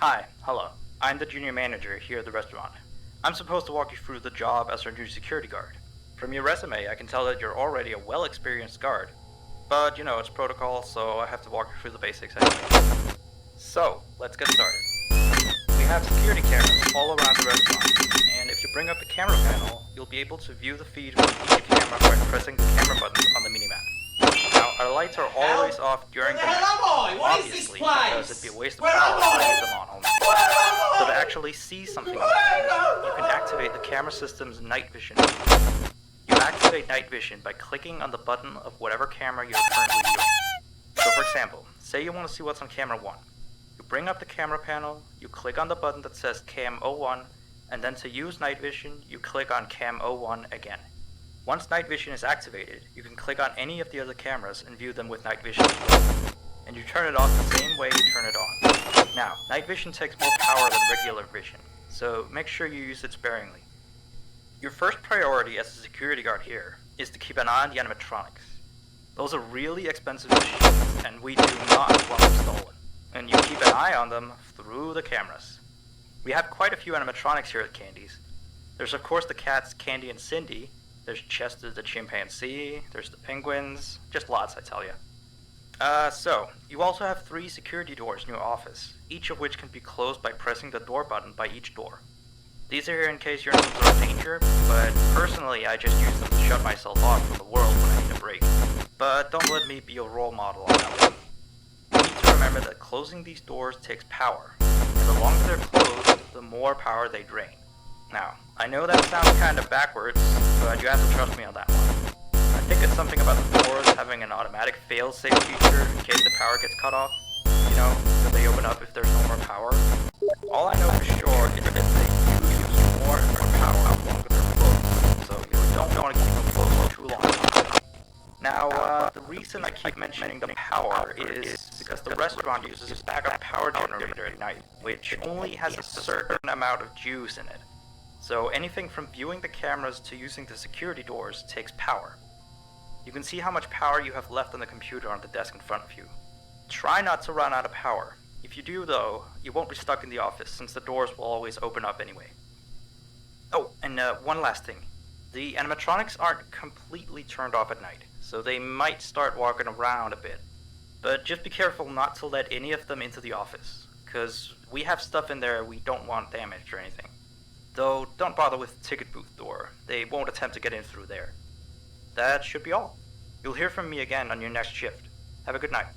Hi, hello. I'm the junior manager here at the restaurant. I'm supposed to walk you through the job as our new security guard. From your resume, I can tell that you're already a well-experienced guard. But, it's protocol, so I have to walk you through the basics anyway. So, let's get started. We have security cameras all around the restaurant, and if you bring up the camera panel, you'll be able to view the feed from each camera by pressing the camera buttons on the minimap. Now, our lights are always off during the night, obviously, because it'd be a waste of power to leave them on all night. So to actually see something on the camera, you can activate the camera system's night vision. You activate night vision by clicking on the button of whatever camera you're currently viewing. So for example, say you want to see what's on camera 1. You bring up the camera panel, you click on the button that says Cam 01, and then to use night vision, you click on Cam 01 again. Once night vision is activated, you can click on any of the other cameras and view them with night vision as well. And you turn it off the same way you turn it on. Now, night vision takes more power than regular vision, so make sure you use it sparingly. Your first priority as a security guard here is to keep an eye on the animatronics. Those are really expensive machines, and we do not want them stolen. And you keep an eye on them through the cameras. We have quite a few animatronics here at Candy's. There's of course the cats Candy and Cindy. There's Chester the chimpanzee, there's the penguins, just lots I tell you. So, you also have 3 security doors in your office, each of which can be closed by pressing the door button by each door. These are here in case you're in some sort of danger, but personally I just use them to shut myself off from the world when I need a break. But don't let me be your role model on that one. You need to remember that closing these doors takes power, and the longer they're closed, the more power they drain. Now, I know that sounds kind of backwards, but you have to trust me on that one. I think it's something about the doors having an automatic fail-safe feature in case the power gets cut off. So they open up if there's no more power. All I know for sure is that they do use more and more power the longer they're closed, so you don't want to keep them closed for too long. Now, the reason I keep mentioning the power is because the restaurant uses a backup power generator at night, which only has a certain amount of juice in it. So anything from viewing the cameras to using the security doors takes power. You can see how much power you have left on the computer on the desk in front of you. Try not to run out of power. If you do though, you won't be stuck in the office since the doors will always open up anyway. Oh, and one last thing. The animatronics aren't completely turned off at night, so they might start walking around a bit. But just be careful not to let any of them into the office, cause we have stuff in there we don't want damaged or anything. Though, don't bother with the ticket booth door. They won't attempt to get in through there. That should be all. You'll hear from me again on your next shift. Have a good night.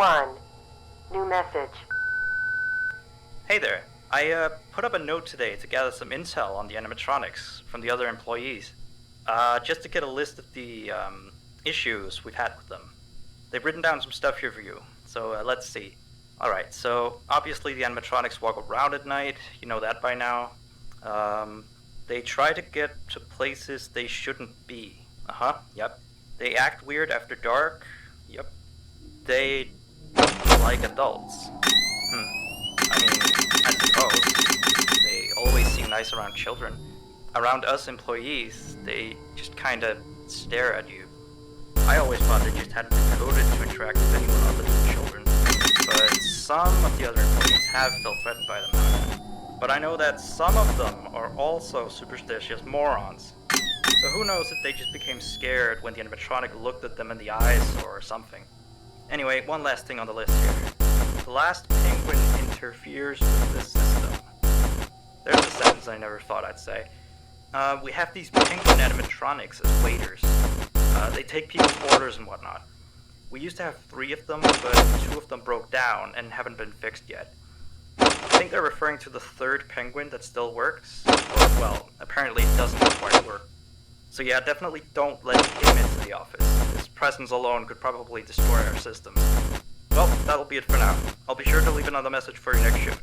1. New message. Hey there. I put up a note today to gather some intel on the animatronics from the other employees. Just to get a list of the issues we've had with them. They've written down some stuff here for you, so let's see. Alright, so obviously the animatronics walk around at night, you know that by now. They try to get to places they shouldn't be. Yep. They act weird after dark. Yep. They don't like adults. I mean, I suppose. They always seem nice around children. Around us employees, they just kinda stare at you. I always thought they just hadn't been coded to interact with anyone other than children. But some of the other employees have felt threatened by them now. But I know that some of them are also superstitious morons. So who knows if they just became scared when the animatronic looked at them in the eyes or something. Anyway, one last thing on the list here. The last penguin interferes with the system. There's a sentence I never thought I'd say. We have these penguin animatronics as waiters. They take people's orders and whatnot. We used to have 3 of them, but 2 of them broke down and haven't been fixed yet. I think they're referring to the 3rd penguin that still works. Or, well, apparently it doesn't quite work. So yeah, definitely don't let him into the office. His presence alone could probably destroy our system. Well, that'll be it for now. I'll be sure to leave another message for your next shift.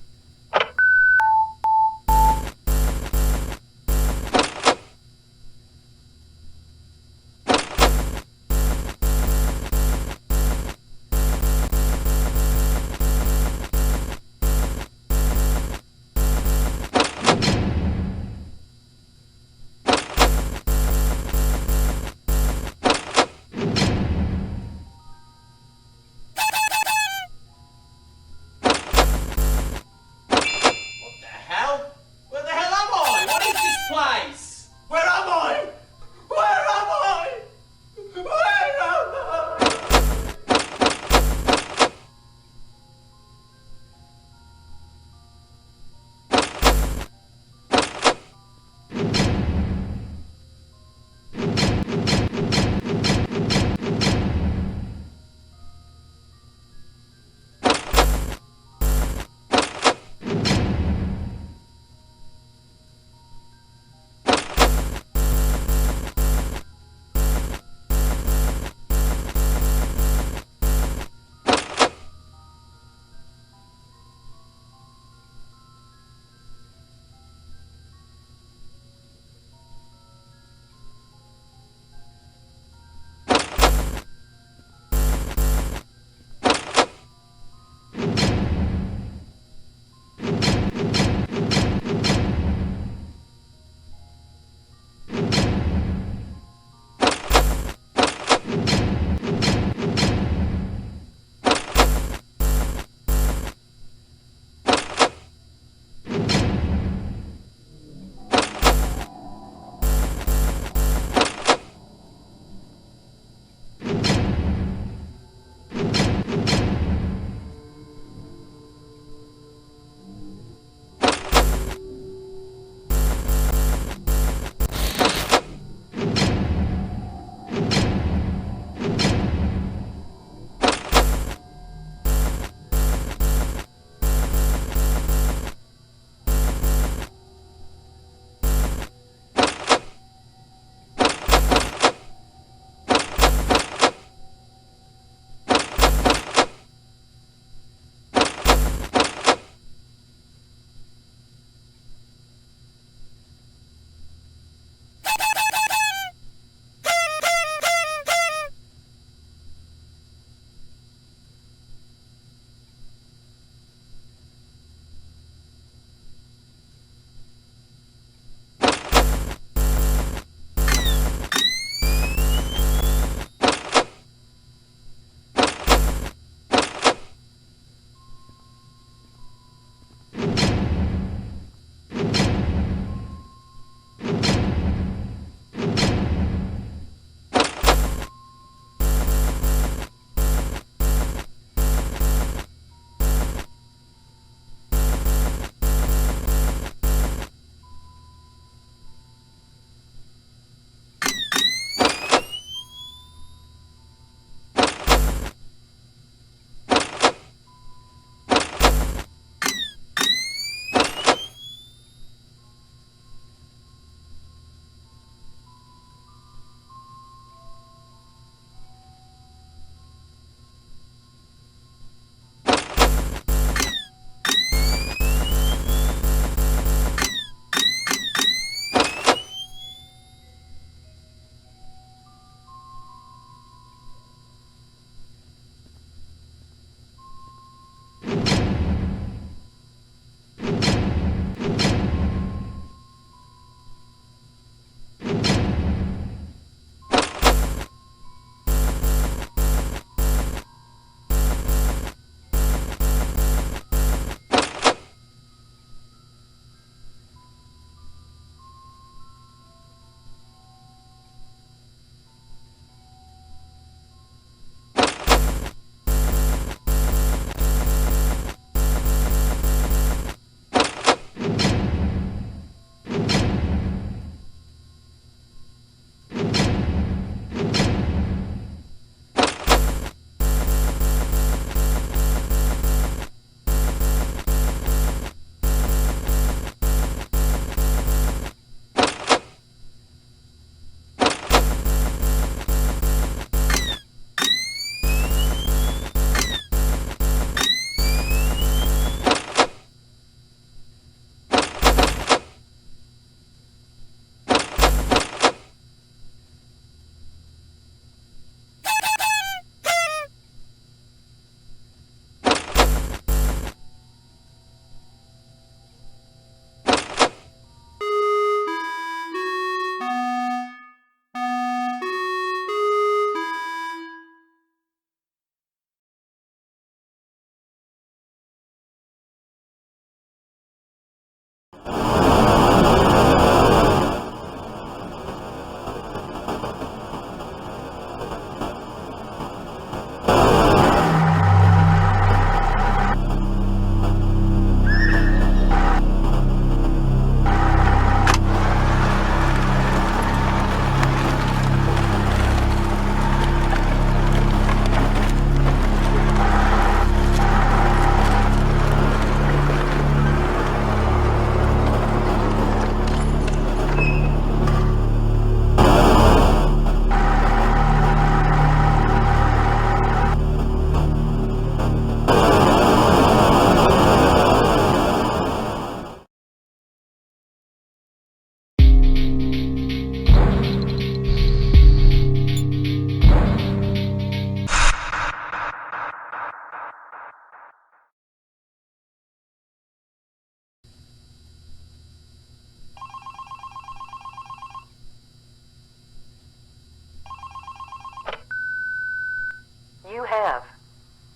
have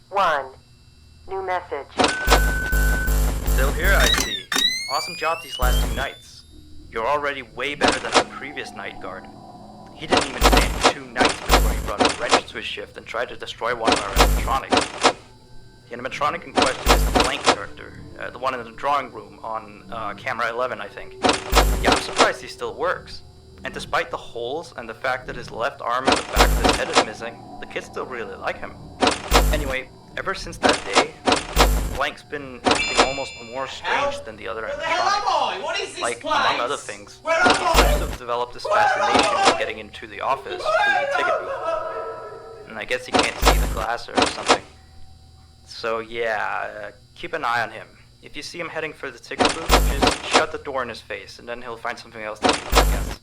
1 new message. Still here, I see. Awesome job these last 2 nights. You're already way better than our previous night guard. He didn't even stand 2 nights before he brought a wrench to his shift and tried to destroy one of our animatronics. The animatronic in question is the Blank character, the one in the drawing room on camera 11, I think. Yeah, I'm surprised he still works. And despite the holes and the fact that his left arm and the back of his head is missing, the kids still really like him. Anyway, ever since that day, Blank's been acting almost more strange than the other animatronics. What is this Like, place? among other things, Where am he I? seems to have developed this fascination with getting into the office through the ticket booth. And I guess he can't see the glass or something. So yeah, keep an eye on him. If you see him heading for the ticket booth, just shut the door in his face, and then he'll find something else to do, I guess.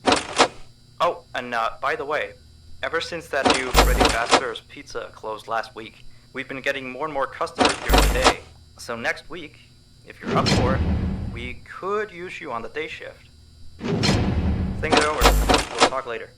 Oh, and by the way, ever since that new Freddy Fazbear's Pizza closed last week, we've been getting more and more customers during the day. So next week, if you're up for it, we could use you on the day shift. Think it over. We'll talk later.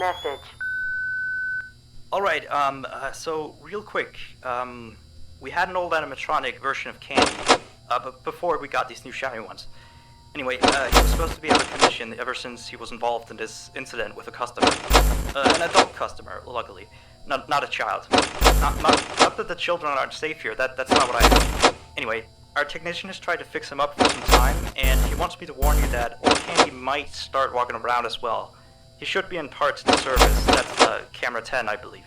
Message. Alright, so real quick, we had an old animatronic version of Candy, but before we got these new shiny ones. Anyway, he was supposed to be out of commission ever since he was involved in this incident with a customer. An adult customer, luckily. Not a child. Not that the children aren't safe here, that's not what I mean. Anyway, our technician has tried to fix him up for some time, and he wants me to warn you that old Candy might start walking around as well. He should be in parts of the service, that's camera 10, I believe.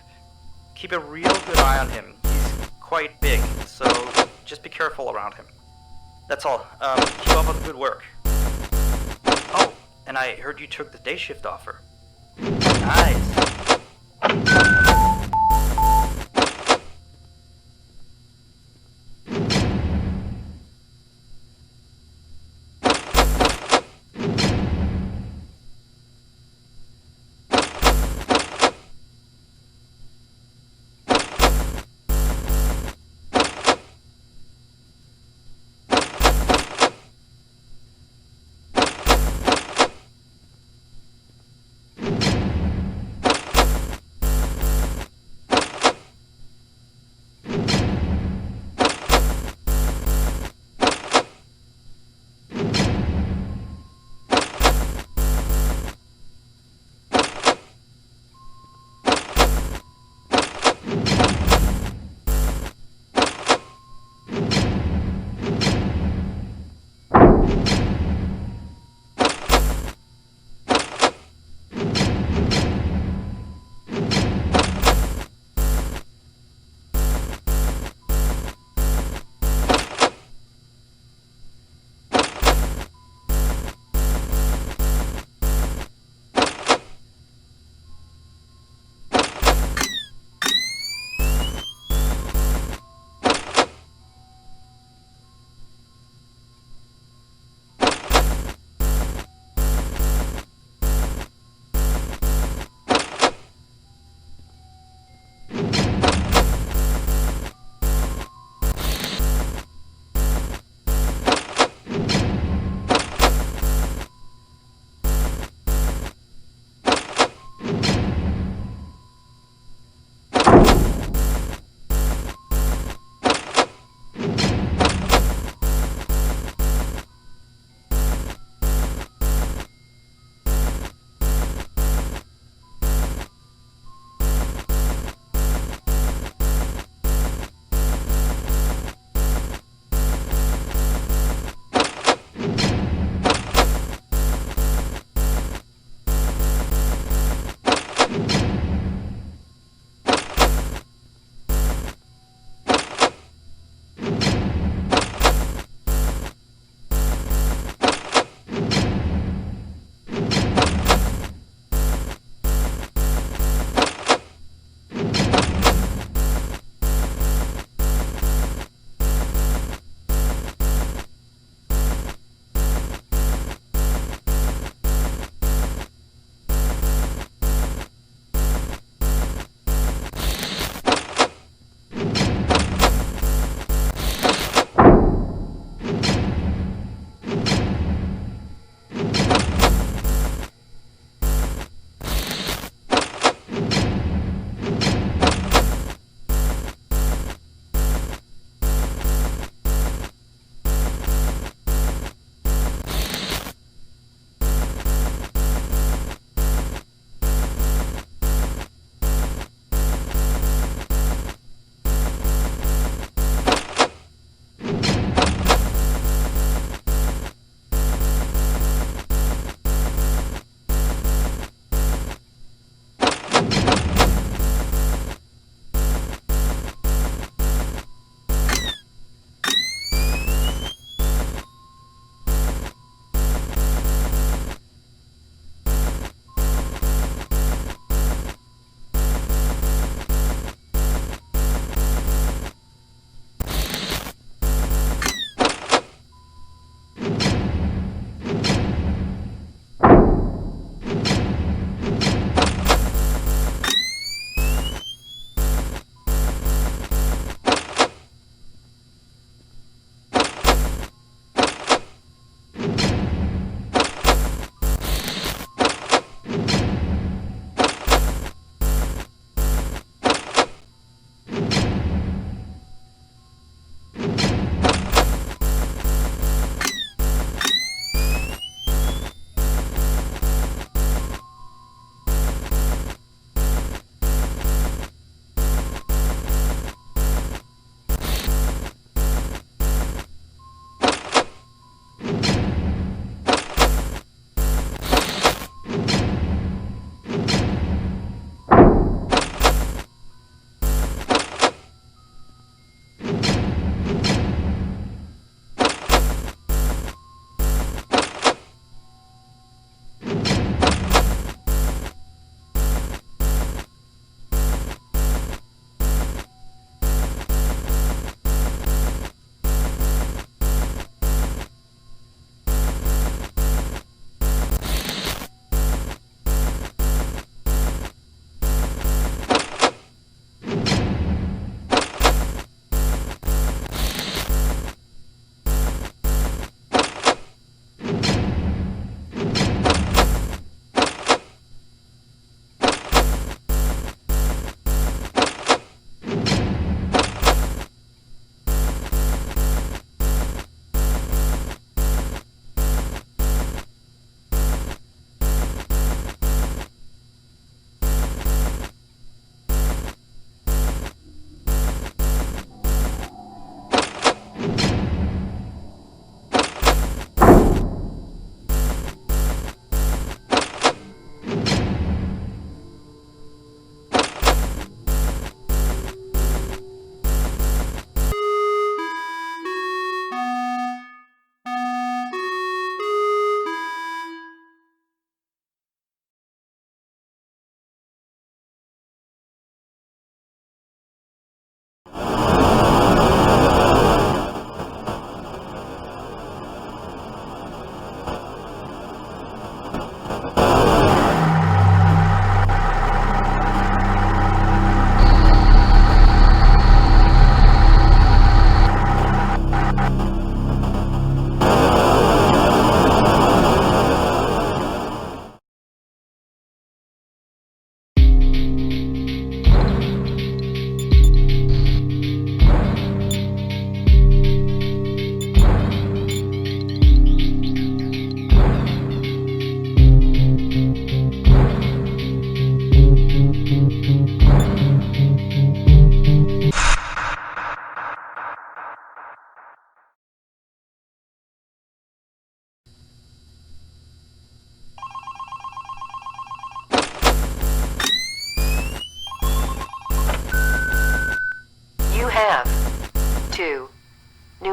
Keep a real good eye on him. He's quite big, so just be careful around him. That's all. Keep up with the good work. Oh, and I heard you took the day shift offer. Nice.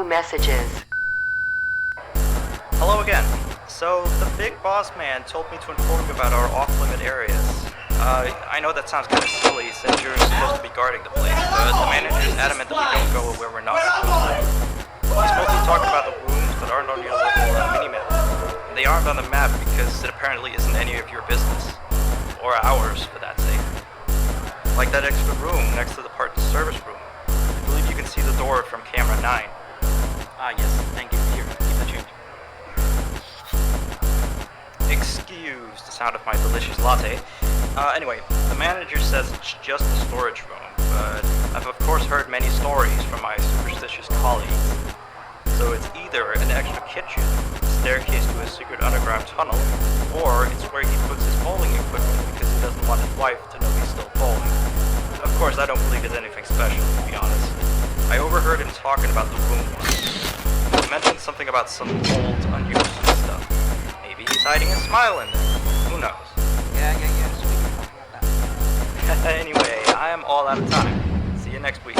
messages. Hello again. So, the big boss man told me to inform you about our off-limit areas. I know that sounds kind of silly since you're supposed to be guarding the place, but the manager is adamant that we don't go where we're not supposed to. He's mostly talking about the rooms that aren't on your local minimap. They aren't on the map because it apparently isn't any of your business. Or ours, for that sake. Like that extra room next to the part service room. I believe you can see the door from camera 9. Ah, yes, thank you. Here, keep the change. Excuse the sound of my delicious latte. Anyway, the manager says it's just a storage room, but I've of course heard many stories from my superstitious colleagues. So it's either an extra kitchen, staircase to a secret underground tunnel, or it's where he puts his bowling equipment because he doesn't want his wife to know he's still bowling. Of course, I don't believe it's anything special, to be honest. I overheard him talking about the room once. He mentioned something about some old, unused stuff. Maybe he's hiding a smile in there. Who knows? Yeah. So we can talk about that. Anyway, I am all out of time. See you next week.